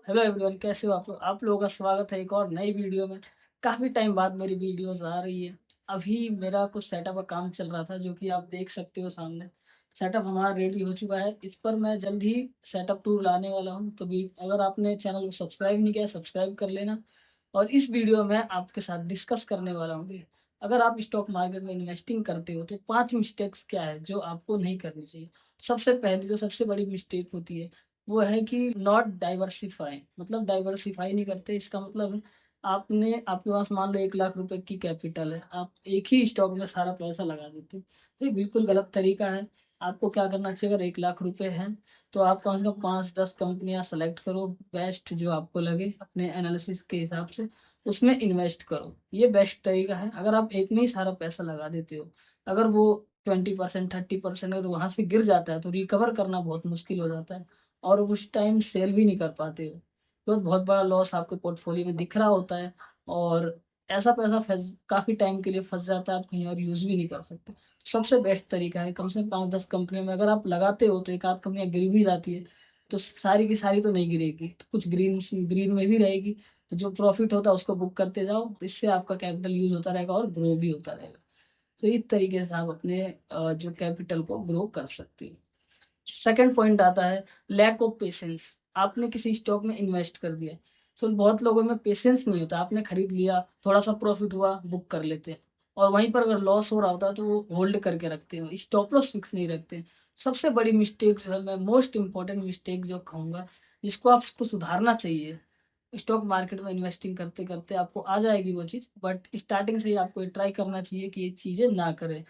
Hello everyone, कैसे हो आप लोगों का स्वागत है एक और नई वीडियो में। काफ़ी टाइम बाद मेरी वीडियोस आ रही है। अभी मेरा कुछ सेटअप का काम चल रहा था जो कि आप देख सकते हो सामने। सेटअप हमारा रेडी हो चुका है, इस पर मैं जल्द ही सेटअप टूर लाने वाला हूँ। तो भी अगर आपने चैनल को सब्सक्राइब नहीं किया, सब्सक्राइब कर लेना। और इस वीडियो में आपके साथ डिस्कस करने वाला हूँ कि अगर आप स्टॉक मार्केट में इन्वेस्टिंग करते हो तो 5 मिस्टेक्स क्या है जो आपको नहीं करनी चाहिए। सबसे पहली जो सबसे बड़ी मिस्टेक होती है वो है कि नॉट डाइवर्सिफाई, मतलब डाइवर्सिफाई नहीं करते। इसका मतलब है आपने आपके पास मान लो 1 लाख रुपए की कैपिटल है, आप एक ही स्टॉक में सारा पैसा लगा देते हो। तो ये बिल्कुल गलत तरीका है। आपको क्या करना चाहिए, अगर 1 लाख रुपए हैं तो आप कम से कम 5-10 कंपनियां सेलेक्ट करो, बेस्ट जो आपको लगे अपने एनालिसिस के हिसाब से उसमें इन्वेस्ट करो। ये बेस्ट तरीका है। अगर आप एक में ही सारा पैसा लगा देते हो, अगर वो 20% 30% अगर वहां से गिर जाता है तो रिकवर करना बहुत मुश्किल हो जाता है और उस टाइम सेल भी नहीं कर पाते हो। तो बहुत बड़ा लॉस आपके पोर्टफोलियो में दिख रहा होता है और ऐसा पैसा फंस काफ़ी टाइम के लिए फंस जाता है, आप कहीं और यूज़ भी नहीं कर सकते। सबसे बेस्ट तरीका है कम से कम 5-10 कंपनियों में अगर आप लगाते हो तो एक आध कंपनियां गिर भी जाती है तो सारी की सारी तो नहीं गिरेगी, तो कुछ ग्रीन ग्रीन में भी रहेगी। तो जो प्रॉफिट होता है उसको बुक करते जाओ, तो इससे आपका कैपिटल यूज होता रहेगा और ग्रो भी होता रहेगा। तो इस तरीके से आप अपने जो कैपिटल को ग्रो कर सकते हैं। सेकंड पॉइंट आता है लैक ऑफ पेशेंस। आपने किसी स्टॉक में इन्वेस्ट कर दिया, तो बहुत लोगों में पेशेंस नहीं होता। आपने खरीद लिया, थोड़ा सा प्रॉफिट हुआ, बुक कर लेते हैं और वहीं पर अगर लॉस हो रहा होता है तो वो होल्ड करके रखते हैं, स्टॉप लॉस फिक्स नहीं रखते हैं। सबसे बड़ी मिस्टेक जो है, मैं मोस्ट इंपॉर्टेंट मिस्टेक जो कहूँगा जिसको आपको सुधारना चाहिए। स्टॉक मार्केट में इन्वेस्टिंग करते करते आपको आ जाएगी वो चीज़, बट स्टार्टिंग से ही आपको ट्राई करना चाहिए कि ये चीज़ें ना करें।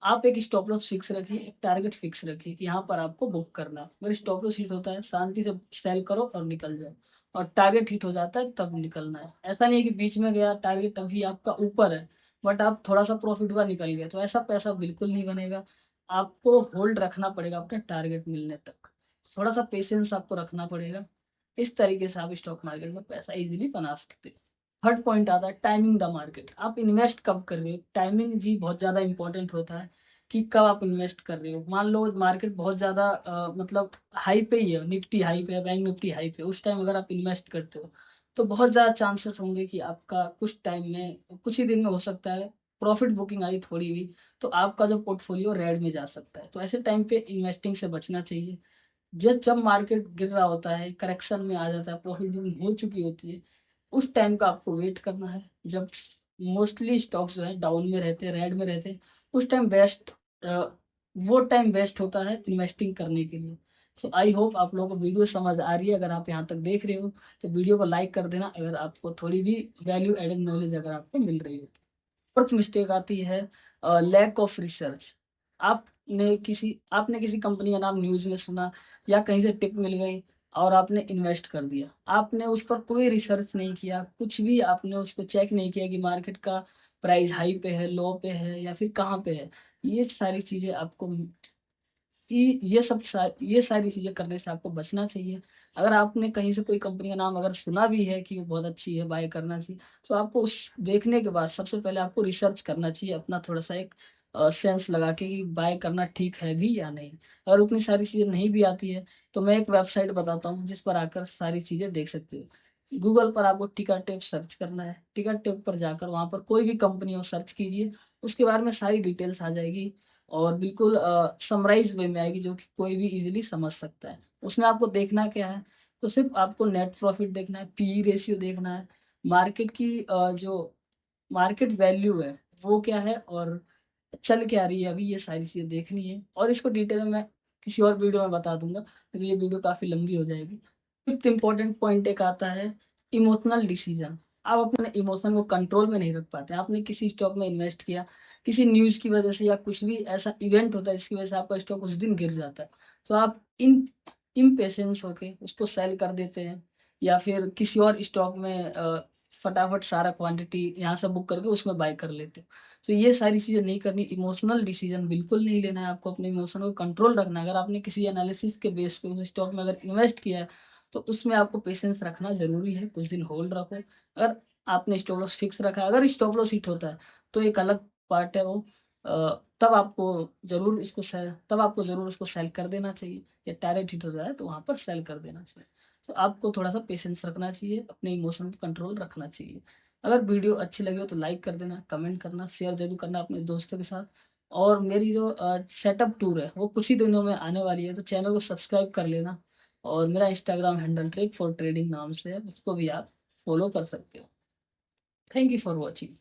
आप एक स्टॉप लॉस फिक्स रखिए, एक टारगेट फिक्स रखिए कि यहाँ पर आपको बुक करना है। अगर स्टॉप लॉस हिट होता है शांति से सेल करो और निकल जाओ, और टारगेट हिट हो जाता है तब निकलना है। ऐसा नहीं है कि बीच में गया टारगेट अभी आपका ऊपर है बट आप थोड़ा सा प्रॉफिट हुआ निकल गया, तो ऐसा पैसा बिल्कुल नहीं बनेगा। आपको होल्ड रखना पड़ेगा अपने टारगेट मिलने तक। थोड़ा सा पेशेंस आपको रखना पड़ेगा। इस तरीके से आप स्टॉक मार्केट में पैसा इजीली बना सकते हैं। थर्ड पॉइंट आता है टाइमिंग द मार्केट। आप इन्वेस्ट कब कर रहे हो, टाइमिंग भी बहुत ज़्यादा इंपॉर्टेंट होता है कि कब आप इन्वेस्ट कर रहे हो। मान लो मार्केट बहुत ज़्यादा मतलब हाई पे ही है, निफ्टी हाई पे है, बैंक निफ्टी हाई पे, उस टाइम अगर आप इन्वेस्ट करते हो तो बहुत ज़्यादा चांसेस होंगे कि आपका कुछ टाइम में, कुछ ही दिन में हो सकता है प्रॉफिट बुकिंग आई थोड़ी भी, तो आपका जो पोर्टफोलियो रेड में जा सकता है। तो ऐसे टाइम पे इन्वेस्टिंग से बचना चाहिए। जब जब मार्केट गिर रहा होता है, करेक्शन में आ जाता है, प्रॉफिट बुकिंग हो चुकी होती है, उस टाइम का आपको वेट करना है। जब मोस्टली स्टॉक्स जो है डाउन में रहते हैं, रेड में रहते हैं, उस टाइम बेस्ट वो टाइम बेस्ट होता है इन्वेस्टिंग करने के लिए। सो आई होप आप लोगों को वीडियो समझ आ रही है। अगर आप यहाँ तक देख रहे हो तो वीडियो को लाइक कर देना अगर आपको थोड़ी भी वैल्यू एडेड नॉलेज अगर आपको मिल रही हो। फोर्थ मिस्टेक आती है लैक ऑफ रिसर्च। आपने किसी कंपनी का नाम न्यूज़ में सुना या कहीं से टिप मिल गई और आपने इन्वेस्ट कर दिया। आपने उस पर कोई रिसर्च नहीं किया, कुछ भी आपने उसको चेक नहीं किया कि मार्केट का प्राइस हाई पे है, लो पे है या फिर कहाँ पे है। ये सारी चीज़ें आपको ये सारी चीज़ें करने से आपको बचना चाहिए। अगर आपने कहीं से कोई कंपनी का नाम अगर सुना भी है कि वो बहुत अच्छी है, बाय करना चाहिए, तो आपको उस देखने के बाद सबसे पहले आपको रिसर्च करना चाहिए अपना, थोड़ा सा एक सेंस लगा के कि बाय करना ठीक है भी या नहीं। अगर उतनी सारी चीज़ें नहीं भी आती है तो मैं एक वेबसाइट बताता हूँ जिस पर आकर सारी चीज़ें देख सकते हो। गूगल पर आपको टिकर टेप सर्च करना है, टिकर टेप पर जाकर वहाँ पर कोई भी कंपनी हो सर्च कीजिए, उसके बारे में सारी डिटेल्स आ जाएगी और बिल्कुल समराइज वे में आएगी जो कि कोई भी इजीली समझ सकता है। उसमें आपको देखना क्या है, तो सिर्फ आपको नेट प्रॉफिट देखना है, पी रेशियो देखना है, मार्केट की जो मार्केट वैल्यू है वो क्या है और चल क्या रही है अभी, ये सारी चीज़ें देखनी है। और इसको डिटेल में मैं किसी और वीडियो में बता दूंगा, तो ये वीडियो काफ़ी लंबी हो जाएगी। फिफ्थ इंपॉर्टेंट पॉइंट एक आता है इमोशनल डिसीजन। आप अपने इमोशन को कंट्रोल में नहीं रख पाते। आपने किसी स्टॉक में इन्वेस्ट किया, किसी न्यूज़ की वजह से या कुछ भी ऐसा इवेंट होता है जिसकी वजह से आपका स्टॉक उस दिन गिर जाता है, तो आप इन इम्पेशेंस होके उसको सेल कर देते हैं या फिर किसी और स्टॉक में फटाफट सारा क्वांटिटी यहाँ से बुक करके उसमें बाय कर लेते हो। तो ये सारी चीज़ें नहीं करनी। इमोशनल डिसीजन बिल्कुल नहीं लेना है, आपको अपने इमोशन को कंट्रोल रखना है। अगर आपने किसी एनालिसिस के बेस पे उस स्टॉक में अगर इन्वेस्ट किया है तो उसमें आपको पेशेंस रखना जरूरी है, कुछ दिन होल्ड रखो। अगर आपने स्टॉप लॉस फिक्स रखा है, अगर स्टॉप लॉस हिट होता है तो एक अलग पार्ट है वो, तब आपको जरूर उसको सेल कर देना चाहिए, या टारगेट हिट हो जाए तो वहां पर सेल कर देना चाहिए। तो आपको थोड़ा सा पेशेंस रखना चाहिए, अपने इमोशन को कंट्रोल रखना चाहिए। अगर वीडियो अच्छी लगी हो तो लाइक कर देना, कमेंट करना, शेयर जरूर करना अपने दोस्तों के साथ। और मेरी जो सेटअप टूर है वो कुछ ही दिनों में आने वाली है, तो चैनल को सब्सक्राइब कर लेना। और मेरा Instagram handle trick for trading नाम से है, उसको भी आप फॉलो कर सकते हो। Thank you for watching.